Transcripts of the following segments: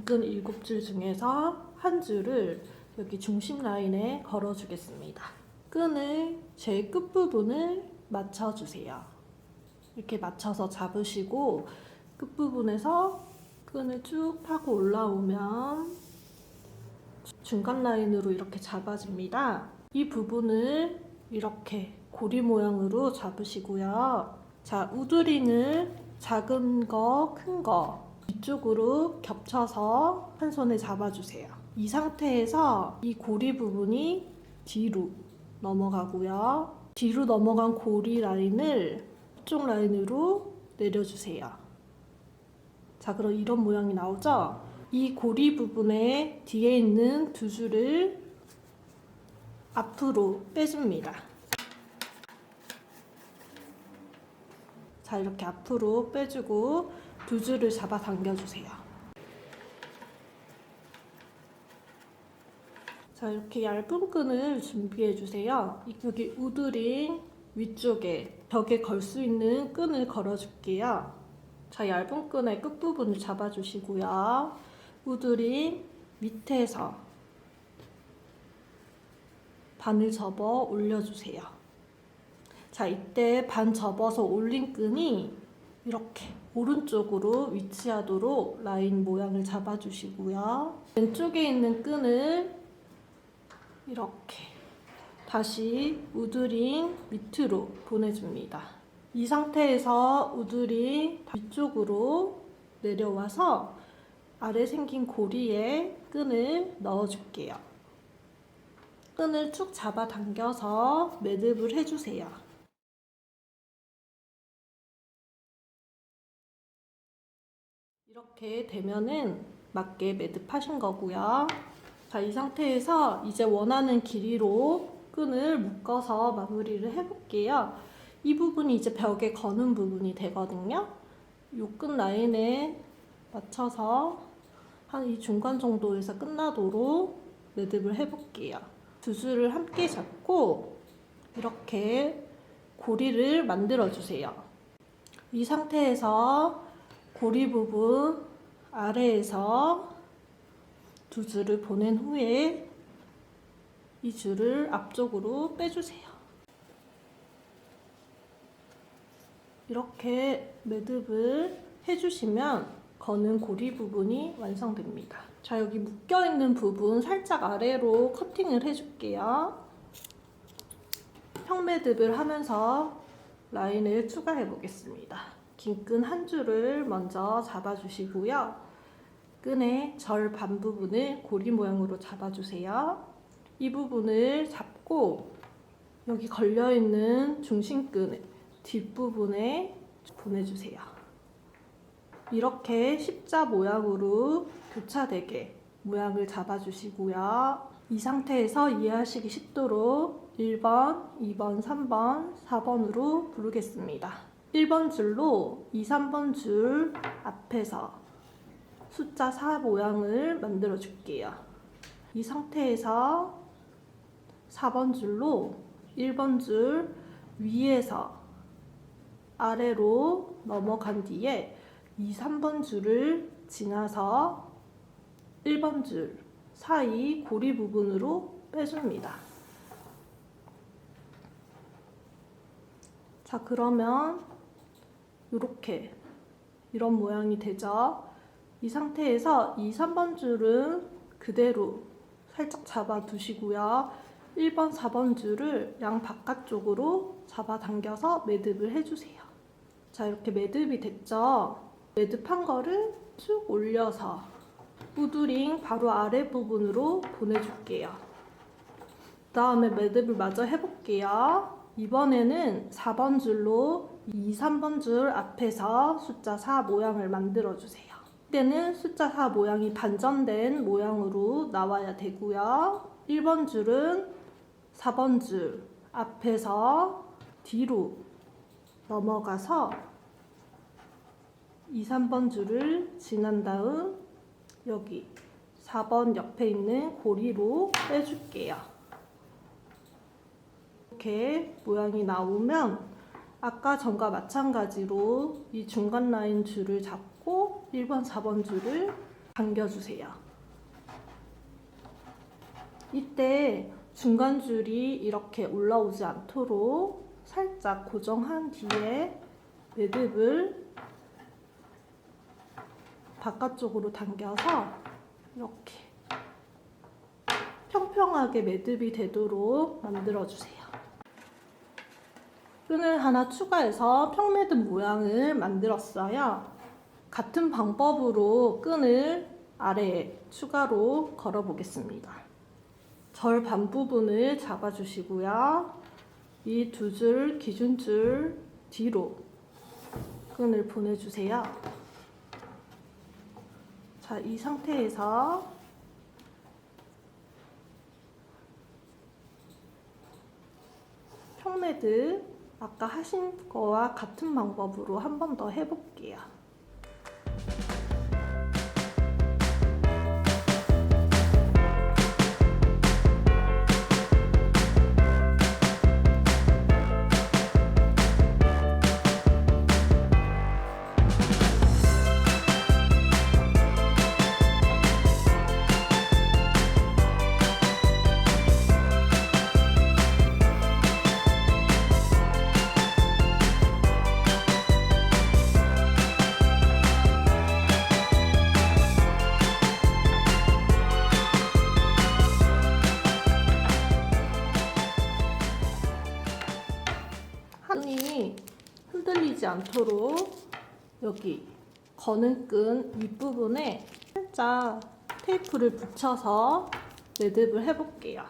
긴끈 7줄 중에서 한 줄을 여기 중심 라인에 걸어 주겠습니다. 끈을 제일 끝부분을 맞춰주세요. 이렇게 맞춰서 잡으시고 끝부분에서 끈을 쭉 파고 올라오면 중간 라인으로 이렇게 잡아줍니다. 이 부분을 이렇게 고리 모양으로 잡으시고요. 자, 우드링을 작은 거, 큰 거 이쪽으로 겹쳐서 한 손에 잡아주세요. 이 상태에서 이 고리 부분이 뒤로 넘어가고요. 뒤로 넘어간 고리 라인을 이쪽 라인으로 내려주세요. 자, 그럼 이런 모양이 나오죠? 이 고리 부분에 뒤에 있는 두 줄을 앞으로 빼줍니다. 자, 이렇게 앞으로 빼주고 두 줄을 잡아 당겨주세요. 자, 이렇게 얇은 끈을 준비해주세요. 여기 우드링 위쪽에 벽에 걸 수 있는 끈을 걸어줄게요. 자, 얇은 끈의 끝부분을 잡아주시고요. 우드링 밑에서 반을 접어 올려주세요. 자, 이때 반 접어서 올린 끈이 이렇게 오른쪽으로 위치하도록 라인 모양을 잡아주시고요. 왼쪽에 있는 끈을 이렇게 다시 우드링 밑으로 보내줍니다. 이 상태에서 우드링 위쪽으로 내려와서 아래 생긴 고리에 끈을 넣어줄게요. 끈을 쭉 잡아 당겨서 매듭을 해주세요. 이렇게 되면은 맞게 매듭하신 거고요. 자, 이 상태에서 이제 원하는 길이로 끈을 묶어서 마무리를 해볼게요. 이 부분이 이제 벽에 거는 부분이 되거든요. 이 끈 라인에 맞춰서 한 이 중간 정도에서 끝나도록 매듭을 해볼게요. 두 줄을 함께 잡고 이렇게 고리를 만들어 주세요. 이 상태에서 고리 부분 아래에서 두 줄을 보낸 후에 이 줄을 앞쪽으로 빼주세요. 이렇게 매듭을 해주시면 거는 고리 부분이 완성됩니다. 자, 여기 묶여있는 부분 살짝 아래로 커팅을 해줄게요. 평매듭을 하면서 라인을 추가해 보겠습니다. 긴 끈 한 줄을 먼저 잡아주시고요. 끈의 절 반 부분을 고리 모양으로 잡아주세요. 이 부분을 잡고 여기 걸려있는 중심끈 뒷부분에 보내주세요. 이렇게 십자 모양으로 교차되게 모양을 잡아주시고요. 이 상태에서 이해하시기 쉽도록 1번, 2번, 3번, 4번으로 부르겠습니다. 1번 줄로 2, 3번 줄 앞에서 숫자 4 모양을 만들어 줄게요. 이 상태에서 4번 줄로 1번 줄 위에서 아래로 넘어간 뒤에 2, 3번 줄을 지나서 1번 줄 사이 고리 부분으로 빼줍니다. 자, 그러면 이렇게 이런 모양이 되죠. 이 상태에서 2, 3번 줄은 그대로 살짝 잡아 두시고요. 1번, 4번 줄을 양 바깥쪽으로 잡아 당겨서 매듭을 해주세요. 자, 이렇게 매듭이 됐죠. 매듭한 거를 쭉 올려서 우드링 바로 아래 부분으로 보내줄게요. 그 다음에 매듭을 마저 해볼게요. 이번에는 4번 줄로 2, 3번 줄 앞에서 숫자 4 모양을 만들어주세요. 이때는 숫자 4 모양이 반전된 모양으로 나와야 되고요. 1번 줄은 4번 줄 앞에서 뒤로 넘어가서 2, 3번 줄을 지난 다음 여기 4번 옆에 있는 고리로 빼줄게요. 이렇게 모양이 나오면 아까 전과 마찬가지로 이 중간 라인 줄을 잡고 1번, 4번 줄을 당겨주세요. 이때 중간줄이 이렇게 올라오지 않도록 살짝 고정한 뒤에 매듭을 바깥쪽으로 당겨서 이렇게 평평하게 매듭이 되도록 만들어주세요. 끈을 하나 추가해서 평매듭 모양을 만들었어요. 같은 방법으로 끈을 아래에 추가로 걸어 보겠습니다. 절반 부분을 잡아주시고요. 이 두 줄 기준줄 뒤로 끈을 보내주세요. 자, 이 상태에서 평매듭 아까 하신 거와 같은 방법으로 한 번 더 해볼게요. 끈이 흔들리지 않도록 여기 거는 끈 윗부분에 살짝 테이프를 붙여서 매듭을 해볼게요.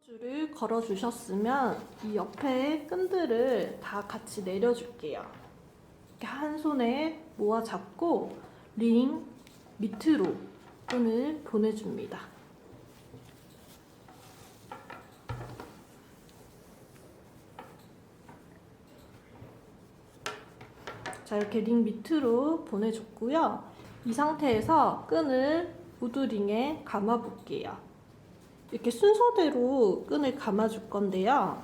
줄을 걸어 주셨으면 이 옆에 끈들을 다 같이 내려줄게요. 이렇게 한 손에 모아 잡고 링 밑으로 끈을 보내줍니다. 자, 이렇게 링 밑으로 보내줬고요. 이 상태에서 끈을 우드링에 감아 볼게요. 이렇게 순서대로 끈을 감아줄 건데요.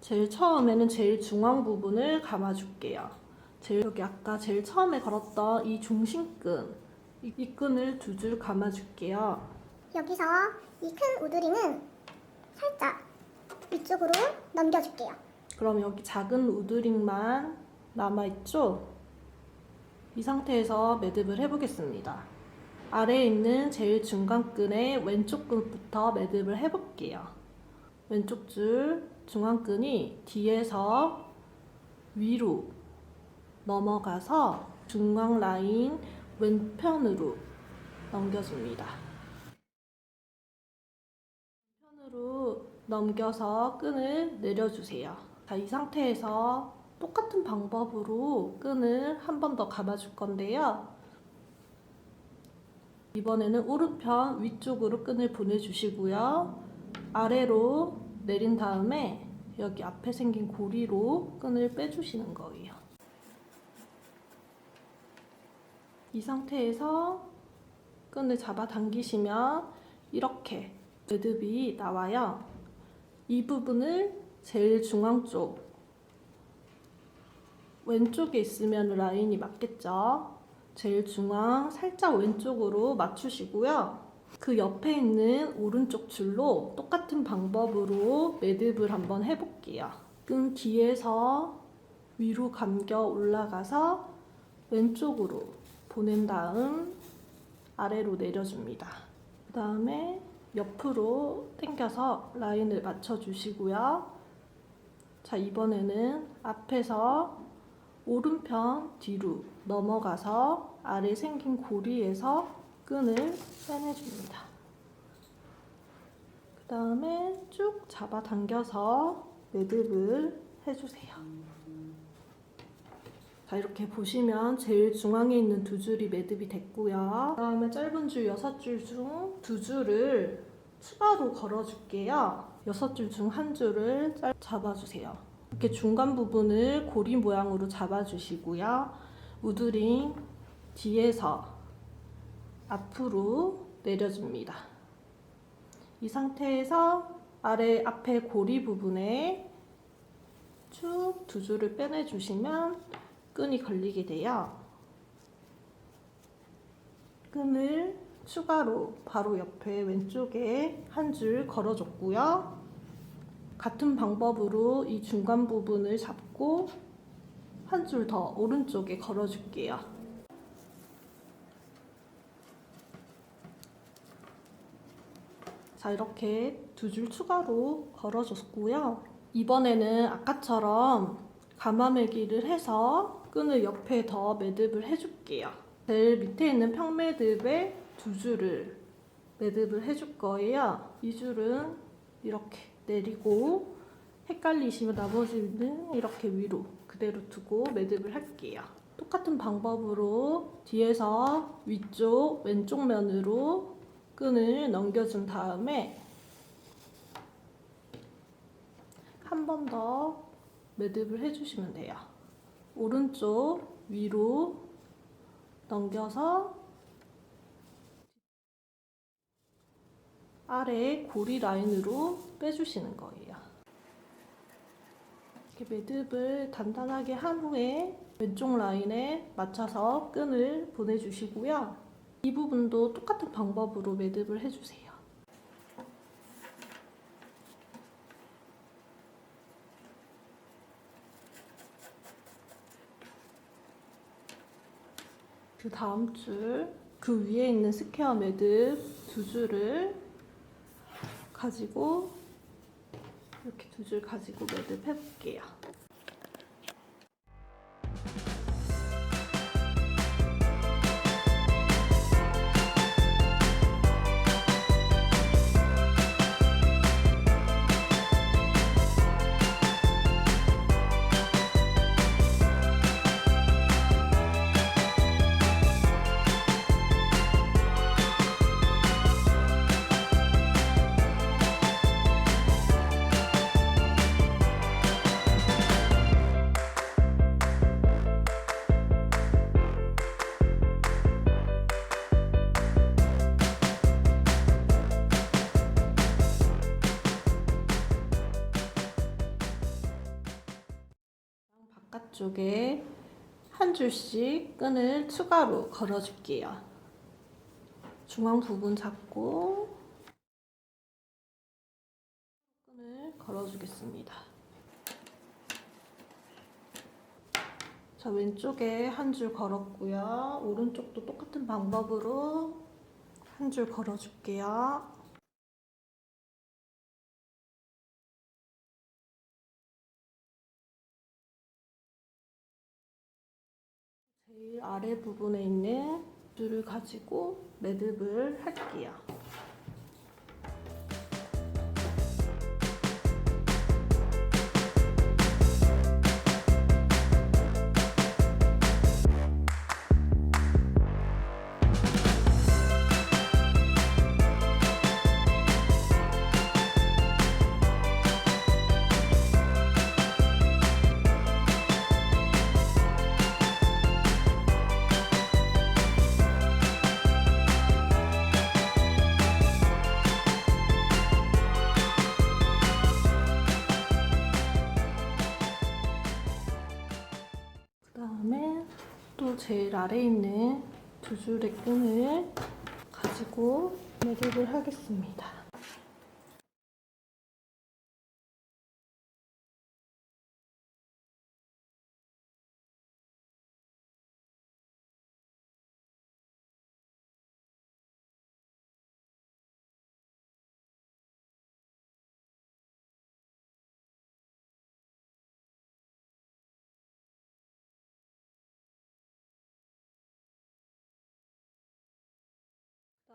제일 처음에는 제일 중앙 부분을 감아줄게요. 여기 아까 제일 처음에 걸었던 이 중심끈, 이 끈을 두 줄 감아줄게요. 여기서 이 큰 우드링은 살짝 위쪽으로 넘겨줄게요. 그럼 여기 작은 우드링만 남아있죠? 이 상태에서 매듭을 해보겠습니다. 아래에 있는 제일 중간 끈의 왼쪽 끈부터 매듭을 해볼게요. 왼쪽 줄 중앙 끈이 뒤에서 위로 넘어가서 중앙 라인 왼편으로 넘겨줍니다. 왼편으로 넘겨서 끈을 내려주세요. 자, 이 상태에서 똑같은 방법으로 끈을 한 번 더 감아줄 건데요. 이번에는 오른편 위쪽으로 끈을 보내주시고요. 아래로 내린 다음에 여기 앞에 생긴 고리로 끈을 빼주시는 거예요. 이 상태에서 끈을 잡아 당기시면 이렇게 매듭이 나와요. 이 부분을 제일 중앙 쪽 왼쪽에 있으면 라인이 맞겠죠? 제일 중앙 살짝 왼쪽으로 맞추시고요. 그 옆에 있는 오른쪽 줄로 똑같은 방법으로 매듭을 한번 해볼게요. 끈 뒤에서 위로 감겨 올라가서 왼쪽으로 보낸 다음 아래로 내려줍니다. 그 다음에 옆으로 당겨서 라인을 맞춰주시고요. 자, 이번에는 앞에서 오른편 뒤로 넘어가서 아래 생긴 고리에서 끈을 빼내줍니다. 그 다음에 쭉 잡아당겨서 매듭을 해주세요. 자, 이렇게 보시면 제일 중앙에 있는 두 줄이 매듭이 됐고요. 그 다음에 짧은 줄 6줄 중 2줄을 추가로 걸어줄게요. 6줄 중 1줄을 잡아주세요. 이렇게 중간 부분을 고리 모양으로 잡아주시고요. 우드링 뒤에서 앞으로 내려줍니다. 이 상태에서 앞에 고리 부분에 쭉 2줄을 빼내주시면 끈이 걸리게 돼요. 끈을 추가로 바로 옆에 왼쪽에 1줄 걸어줬고요. 같은 방법으로 이 중간 부분을 잡고 1줄 더 오른쪽에 걸어줄게요. 자, 이렇게 2줄 추가로 걸어줬고요. 이번에는 아까처럼 가마매기를 해서 끈을 옆에 더 매듭을 해줄게요. 제일 밑에 있는 평매듭에 2줄을 매듭을 해줄 거예요. 이 줄은 이렇게 내리고 헷갈리시면 나머지는 이렇게 위로 그대로 두고 매듭을 할게요. 똑같은 방법으로 뒤에서 위쪽 왼쪽 면으로 끈을 넘겨준 다음에 한 번 더 매듭을 해주시면 돼요. 오른쪽 위로 넘겨서 아래 고리 라인으로 빼주시는 거예요. 이렇게 매듭을 단단하게 한 후에 왼쪽 라인에 맞춰서 끈을 보내주시고요. 이 부분도 똑같은 방법으로 매듭을 해주세요. 그 다음 줄, 그 위에 있는 스퀘어 매듭 2줄을 가지고 이렇게 2줄 가지고 매듭 해볼게요. 바깥쪽에 1줄씩 끈을 추가로 걸어줄게요. 중앙 부분 잡고 끈을 걸어주겠습니다. 자, 왼쪽에 1줄 걸었고요. 오른쪽도 똑같은 방법으로 1줄 걸어줄게요. 제일 아래 부분에 있는 줄을 가지고 매듭을 할게요. 또 제일 아래에 있는 두 줄의 끈을 가지고 매듭을 하겠습니다.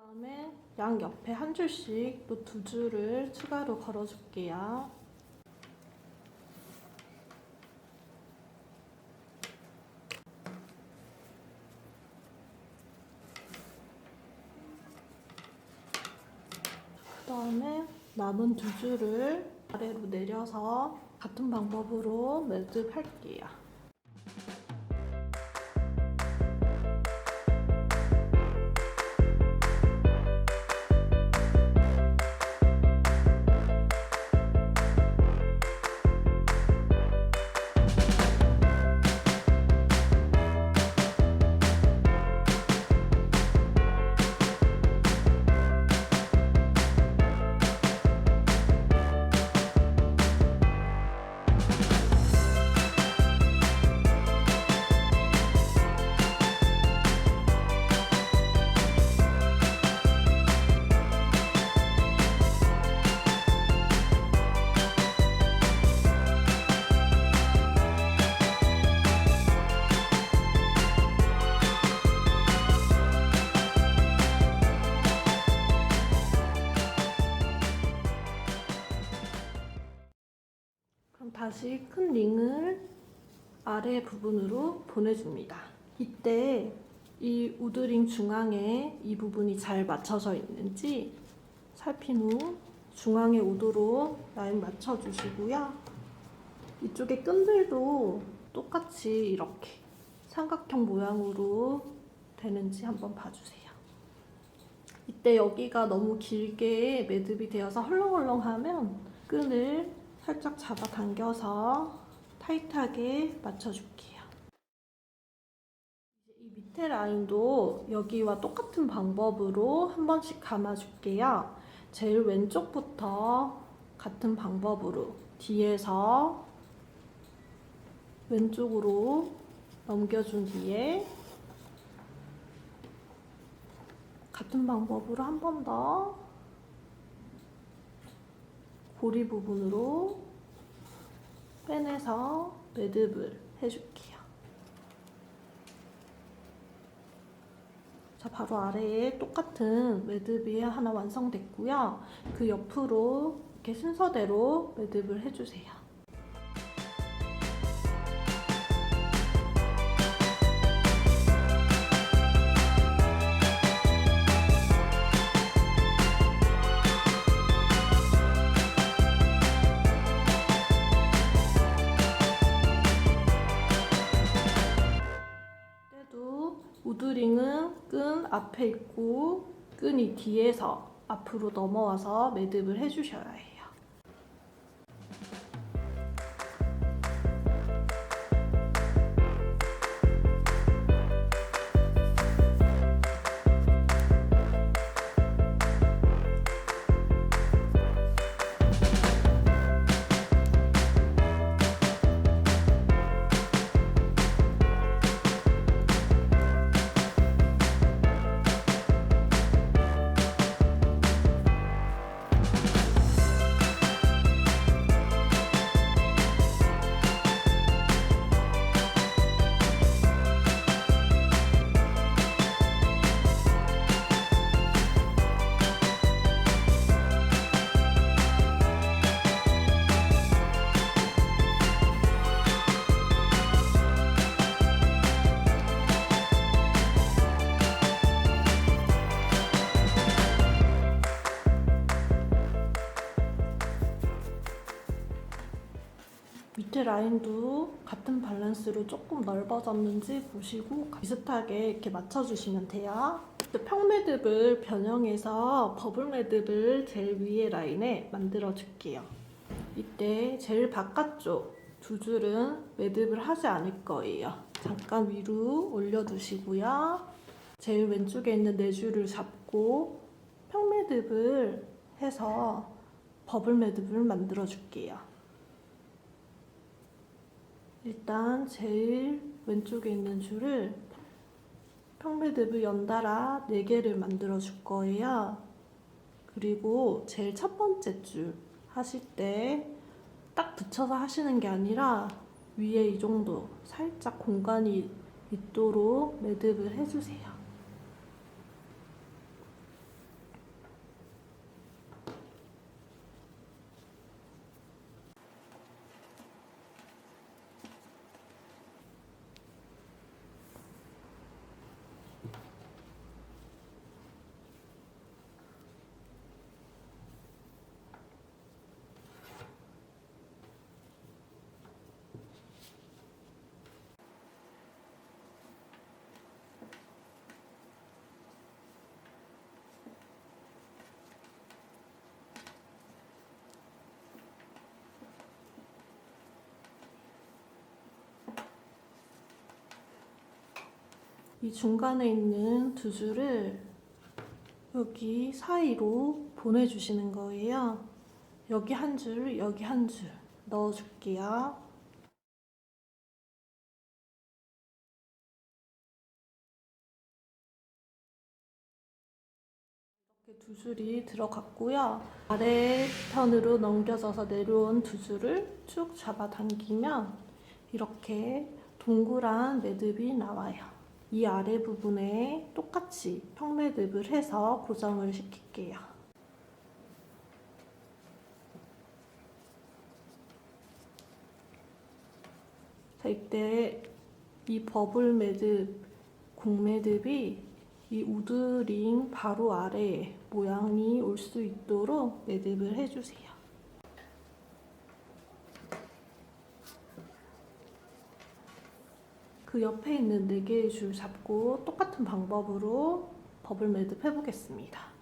그다음에 양 옆에 한 줄씩 또 두 줄을 추가로 걸어줄게요. 그다음에 남은 두 줄을 아래로 내려서 같은 방법으로 매듭할게요. 그럼 다시 큰 링을 아래 부분으로 보내줍니다. 이때 이 우드링 중앙에 이 부분이 잘 맞춰져 있는지 살핀 후 중앙의 우드로 라인 맞춰주시고요. 이쪽에 끈들도 똑같이 이렇게 삼각형 모양으로 되는지 한번 봐주세요. 이때 여기가 너무 길게 매듭이 되어서 헐렁헐렁하면 끈을 살짝 잡아당겨서 타이트하게 맞춰줄게요. 이제 이 밑에 라인도 여기와 똑같은 방법으로 한 번씩 감아줄게요. 제일 왼쪽부터 같은 방법으로 뒤에서 왼쪽으로 넘겨준 뒤에 같은 방법으로 한 번 더 고리 부분으로 빼내서 매듭을 해줄게요. 자, 바로 아래에 똑같은 매듭이 하나 완성됐고요. 그 옆으로 이렇게 순서대로 매듭을 해주세요. 우드링은 끈 앞에 있고 끈이 뒤에서 앞으로 넘어와서 매듭을 해주셔야 해요. 밑에 라인도 같은 밸런스로 조금 넓어졌는지 보시고 비슷하게 이렇게 맞춰주시면 돼요. 평매듭을 변형해서 버블 매듭을 제일 위에 라인에 만들어 줄게요. 이때 제일 바깥쪽 두 줄은 매듭을 하지 않을 거예요. 잠깐 위로 올려두시고요. 제일 왼쪽에 있는 네 줄을 잡고 평매듭을 해서 버블 매듭을 만들어 줄게요. 일단 제일 왼쪽에 있는 줄을 평매듭을 연달아 4개를 만들어 줄 거예요. 그리고 제일 첫 번째 줄 하실 때 딱 붙여서 하시는 게 아니라 위에 이 정도 살짝 공간이 있도록 매듭을 해주세요. 이 중간에 있는 두 줄을 여기 사이로 보내주시는 거예요. 여기 한 줄, 여기 한 줄 넣어줄게요. 이렇게 두 줄이 들어갔고요. 아래편으로 넘겨져서 내려온 두 줄을 쭉 잡아당기면 이렇게 동그란 매듭이 나와요. 이 아래 부분에 똑같이 평매듭을 해서 고정을 시킬게요. 자, 이때 이 버블 매듭, 공매듭이 이 우드링 바로 아래에 모양이 올 수 있도록 매듭을 해주세요. 그 옆에 있는 4개의 줄 잡고 똑같은 방법으로 버블 매듭 해보겠습니다.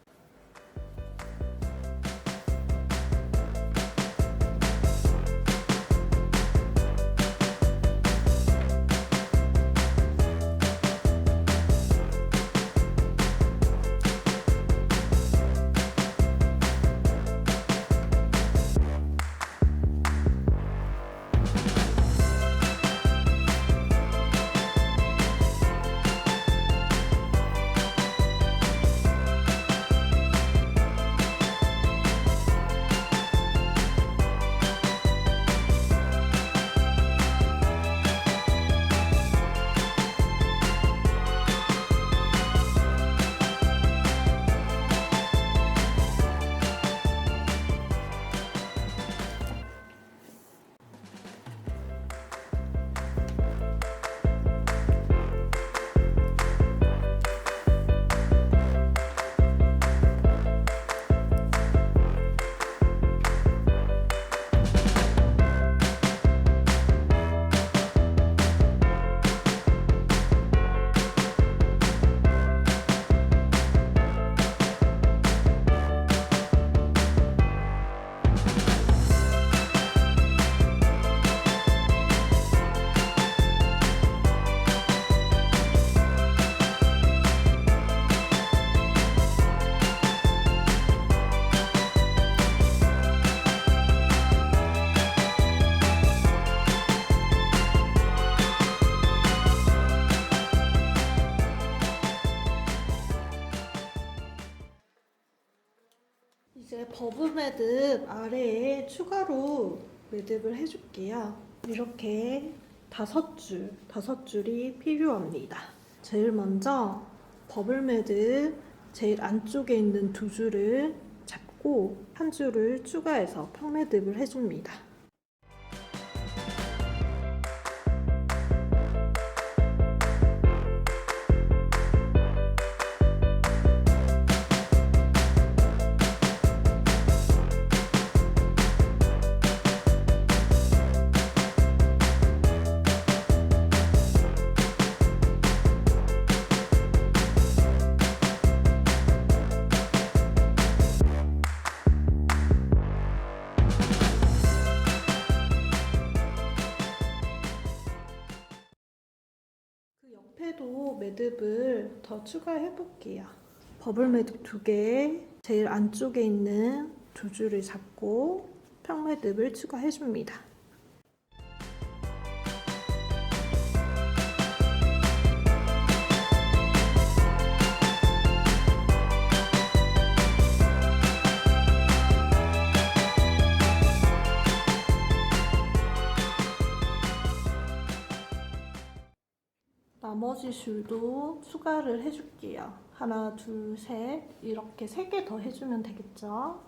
이제 버블 매듭 아래에 추가로 매듭을 해줄게요. 이렇게 5줄이 필요합니다. 제일 먼저 버블 매듭 제일 안쪽에 있는 두 줄을 잡고 한 줄을 추가해서 평매듭을 해줍니다. 옆에도 매듭을 더 추가해 볼게요. 버블 매듭 2개, 제일 안쪽에 있는 두 줄을 잡고 평매듭을 추가해 줍니다. 나머지 줄도 추가를 해줄게요. 하나, 둘, 셋 이렇게 3개 더 해주면 되겠죠?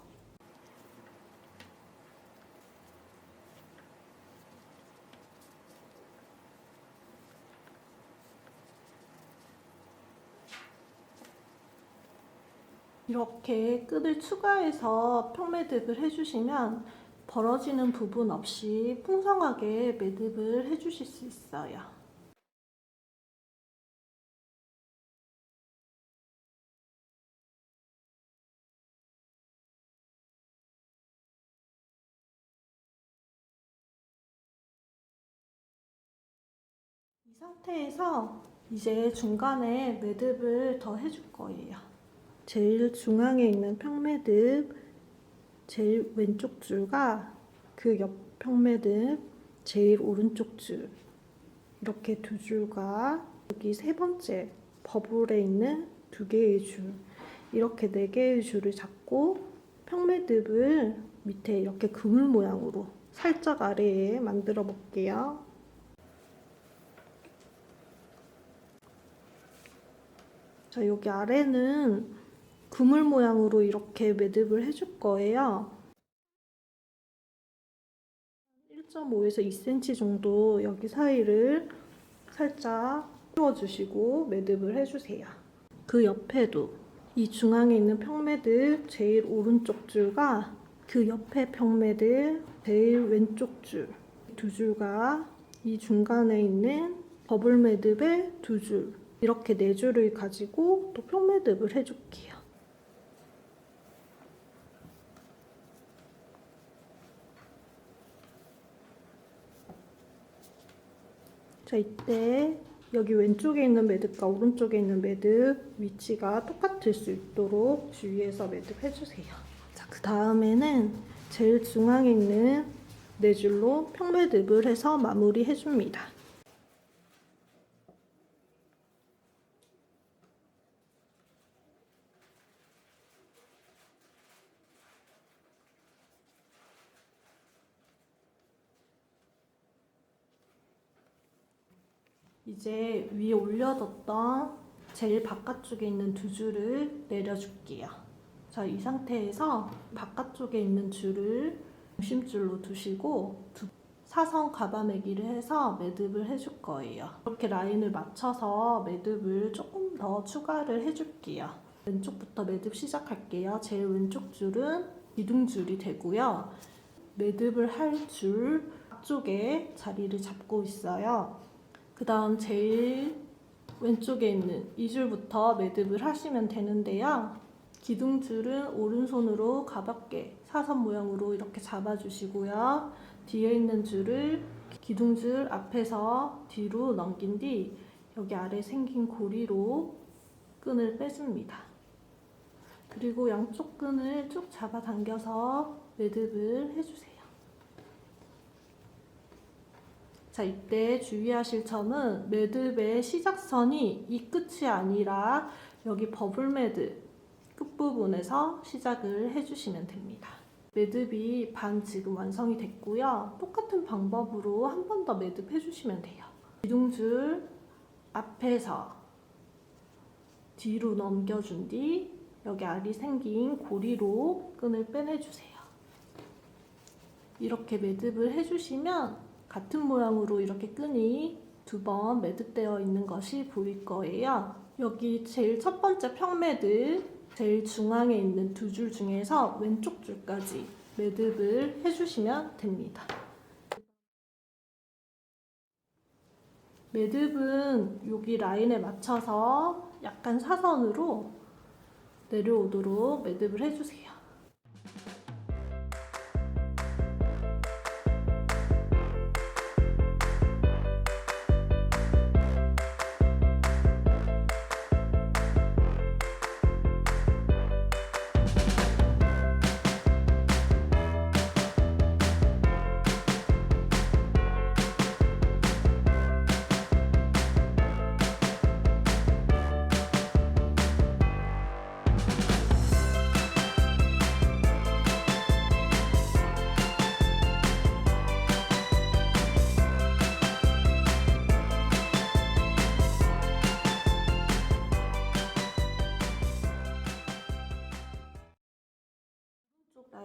이렇게 끈을 추가해서 평매듭을 해주시면 벌어지는 부분 없이 풍성하게 매듭을 해주실 수 있어요. 이 상태에서 이제 중간에 매듭을 더 해줄 거예요. 제일 중앙에 있는 평매듭 제일 왼쪽 줄과 그 옆 평매듭 제일 오른쪽 줄 이렇게 두 줄과 여기 세 번째 버블에 있는 2개의 줄 이렇게 4개의 줄을 잡고 평매듭을 밑에 이렇게 그물 모양으로 살짝 아래에 만들어 볼게요. 자, 여기 아래는 그물 모양으로 이렇게 매듭을 해줄 거예요. 1.5에서 2cm 정도 여기 사이를 살짝 띄워주시고 매듭을 해주세요. 그 옆에도 이 중앙에 있는 평매듭 제일 오른쪽 줄과 그 옆에 평매듭 제일 왼쪽 줄 두 줄과 이 중간에 있는 버블 매듭의 2줄 이렇게 4줄을 가지고 또 평매듭을 해줄게요. 자, 이때 여기 왼쪽에 있는 매듭과 오른쪽에 있는 매듭 위치가 똑같을 수 있도록 주의해서 매듭 해주세요. 자, 그 다음에는 제일 중앙에 있는 4줄로 평매듭을 해서 마무리 해줍니다. 이제 위에 올려뒀던 제일 바깥쪽에 있는 2줄을 내려줄게요. 자, 이 상태에서 바깥쪽에 있는 줄을 중심줄로 두시고 사선 가바매기를 해서 매듭을 해줄 거예요. 이렇게 라인을 맞춰서 매듭을 조금 더 추가를 해줄게요. 왼쪽부터 매듭 시작할게요. 제일 왼쪽 줄은 기둥줄이 되고요. 매듭을 할 줄 앞쪽에 자리를 잡고 있어요. 그 다음 제일 왼쪽에 있는 이 줄부터 매듭을 하시면 되는데요. 기둥줄은 오른손으로 가볍게 사선 모양으로 이렇게 잡아주시고요. 뒤에 있는 줄을 기둥줄 앞에서 뒤로 넘긴 뒤 여기 아래 생긴 고리로 끈을 빼줍니다. 그리고 양쪽 끈을 쭉 잡아당겨서 매듭을 해주세요. 자, 이때 주의하실 점은 매듭의 시작선이 이 끝이 아니라 여기 버블 매듭 끝부분에서 시작을 해주시면 됩니다. 매듭이 반 지금 완성이 됐고요. 똑같은 방법으로 한 번 더 매듭 해주시면 돼요. 기둥줄 앞에서 뒤로 넘겨준 뒤 여기 알이 생긴 고리로 끈을 빼내주세요. 이렇게 매듭을 해주시면 같은 모양으로 이렇게 끈이 2번 매듭되어 있는 것이 보일 거예요. 여기 제일 첫 번째 평매듭 제일 중앙에 있는 2줄 중에서 왼쪽 줄까지 매듭을 해주시면 됩니다. 매듭은 여기 라인에 맞춰서 약간 사선으로 내려오도록 매듭을 해주세요.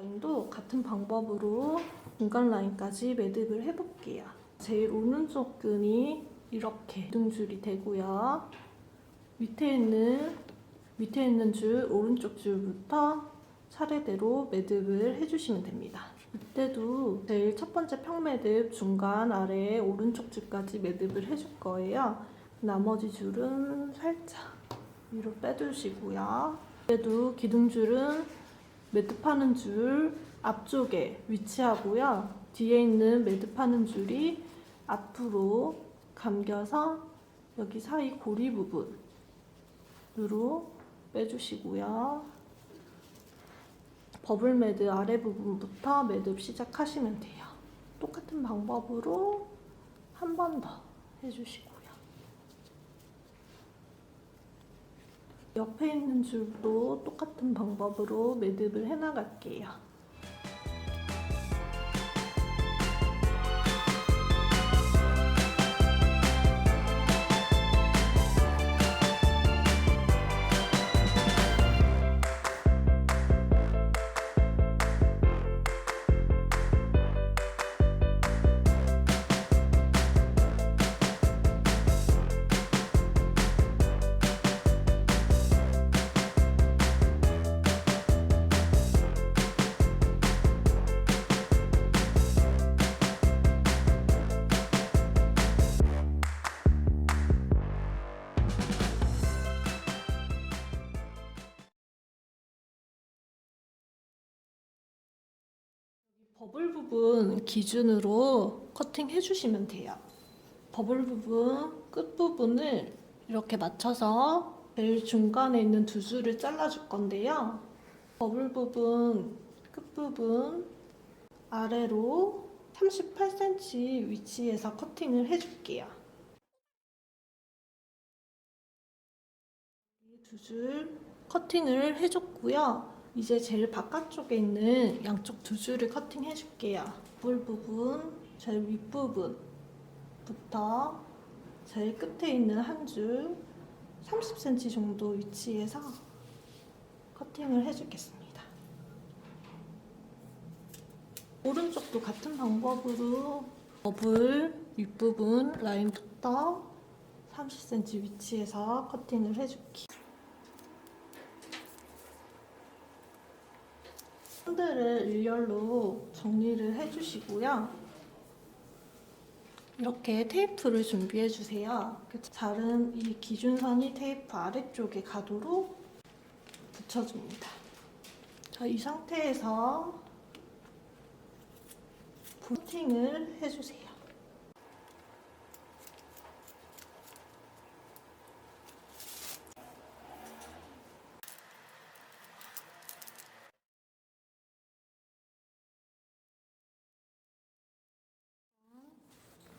라인도 같은 방법으로 중간 라인까지 매듭을 해볼게요. 제일 오른쪽 끈이 이렇게 기둥줄이 되고요. 밑에 있는 줄 오른쪽 줄부터 차례대로 매듭을 해주시면 됩니다. 이때도 제일 첫 번째 평매듭 중간 아래 오른쪽 줄까지 매듭을 해줄 거예요. 나머지 줄은 살짝 위로 빼주시고요. 이때도 기둥줄은 매듭하는 줄 앞쪽에 위치하고요. 뒤에 있는 매듭하는 줄이 앞으로 감겨서 여기 사이 고리 부분으로 빼주시고요. 버블 매듭 아래 부분부터 매듭 시작하시면 돼요. 똑같은 방법으로 한 번 더 해주시고요. 옆에 있는 줄도 똑같은 방법으로 매듭을 해나갈게요. 버블 부분 기준으로 커팅 해주시면 돼요. 버블 부분 끝부분을 이렇게 맞춰서 제일 중간에 있는 두 줄을 잘라줄 건데요. 버블 부분 끝부분 아래로 38cm 위치에서 커팅을 해줄게요. 두 줄 커팅을 해줬고요. 이제 제일 바깥쪽에 있는 양쪽 두 줄을 커팅 해줄게요. 볼 부분, 제일 윗부분부터 제일 끝에 있는 한 줄 30cm 정도 위치에서 커팅을 해주겠습니다. 오른쪽도 같은 방법으로 버블 윗부분 라인부터 30cm 위치에서 커팅을 해줄게요. 손들을 일렬로 정리를 해주시고요. 이렇게 테이프를 준비해주세요. 자른 이 기준선이 테이프 아래쪽에 가도록 붙여줍니다. 자, 이 상태에서 커팅을 해주세요.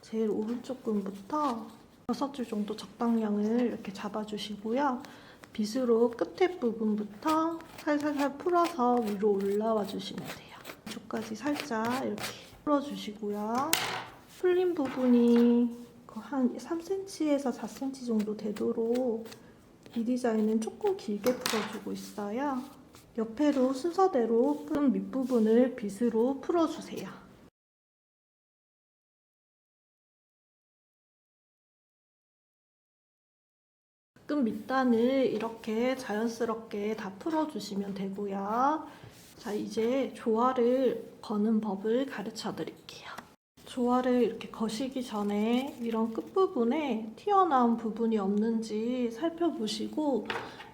제일 오른쪽 끈부터 6줄 정도 적당량을 이렇게 잡아주시고요. 빗으로 끝에 부분부터 살살살 풀어서 위로 올라와 주시면 돼요. 이쪽까지 살짝 이렇게 풀어주시고요. 풀린 부분이 한 3cm에서 4cm 정도 되도록 이 디자인은 조금 길게 풀어주고 있어요. 옆에도 순서대로 끈 밑부분을 빗으로 풀어주세요. 끈 밑단을 이렇게 자연스럽게 다 풀어주시면 되고요. 자, 이제 조화를 거는 법을 가르쳐 드릴게요. 조화를 이렇게 거시기 전에 이런 끝부분에 튀어나온 부분이 없는지 살펴보시고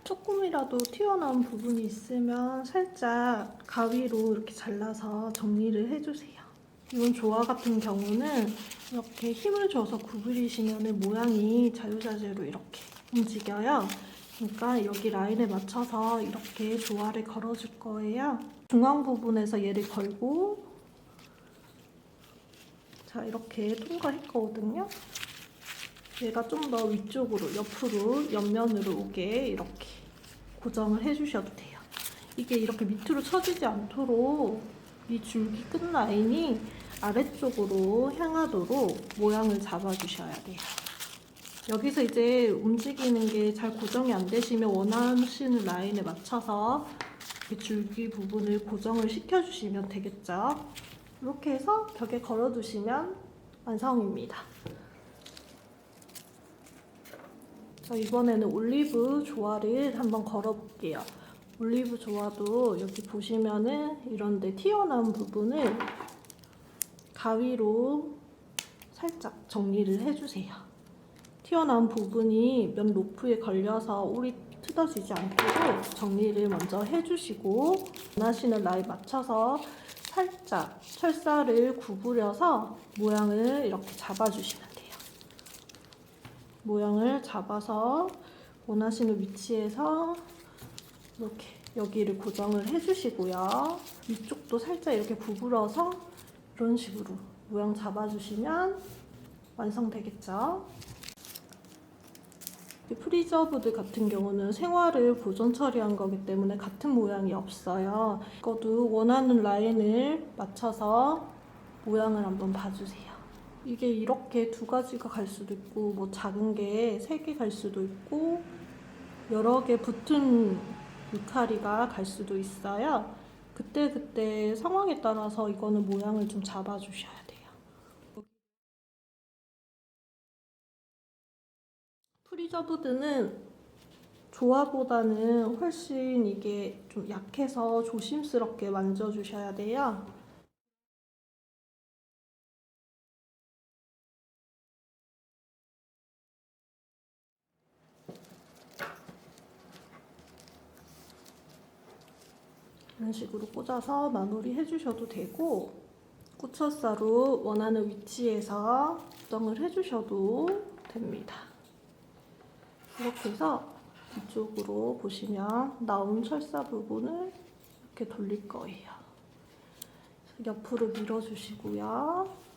조금이라도 튀어나온 부분이 있으면 살짝 가위로 이렇게 잘라서 정리를 해주세요. 이번 조화 같은 경우는 이렇게 힘을 줘서 구부리시면 모양이 자유자재로 이렇게 움직여요. 그러니까 여기 라인에 맞춰서 이렇게 조화를 걸어줄 거예요. 중앙 부분에서 얘를 걸고 자, 이렇게 통과했거든요. 얘가 좀 더 위쪽으로, 옆으로, 옆면으로 오게 이렇게 고정을 해주셔도 돼요. 이게 이렇게 밑으로 처지지 않도록 이 줄기 끝 라인이 아래쪽으로 향하도록 모양을 잡아주셔야 돼요. 여기서 이제 움직이는 게 잘 고정이 안 되시면 원하시는 라인에 맞춰서 이 줄기 부분을 고정을 시켜주시면 되겠죠. 이렇게 해서 벽에 걸어두시면 완성입니다. 자, 이번에는 올리브 조화를 한번 걸어볼게요. 올리브 조화도 여기 보시면은 이런데 튀어나온 부분을 가위로 살짝 정리를 해주세요. 튀어나온 부분이 면 로프에 걸려서 올이 뜯어지지 않도록 정리를 먼저 해주시고 원하시는 라인 맞춰서 살짝 철사를 구부려서 모양을 이렇게 잡아주시면 돼요. 모양을 잡아서 원하시는 위치에서 이렇게 여기를 고정을 해주시고요. 위쪽도 살짝 이렇게 구부려서 이런 식으로 모양 잡아주시면 완성되겠죠. 프리저브드 같은 경우는 생화를 보존 처리한 거기 때문에 같은 모양이 없어요. 이것도 원하는 라인을 맞춰서 모양을 한번 봐주세요. 이게 이렇게 두 가지가 갈 수도 있고 뭐 작은 게 세 개 갈 수도 있고 여러 개 붙은 유카리가 갈 수도 있어요. 그때 상황에 따라서 이거는 모양을 좀 잡아주셔야 돼요. 프리저브드는 조화보다는 훨씬 이게 좀 약해서 조심스럽게 만져주셔야 돼요. 이런 식으로 꽂아서 마무리 해주셔도 되고 꽂혀싸로 원하는 위치에서 고정을 해주셔도 됩니다. 이렇게 해서 뒤쪽으로 보시면 나온 철사 부분을 이렇게 돌릴 거예요. 옆으로 밀어주시고요.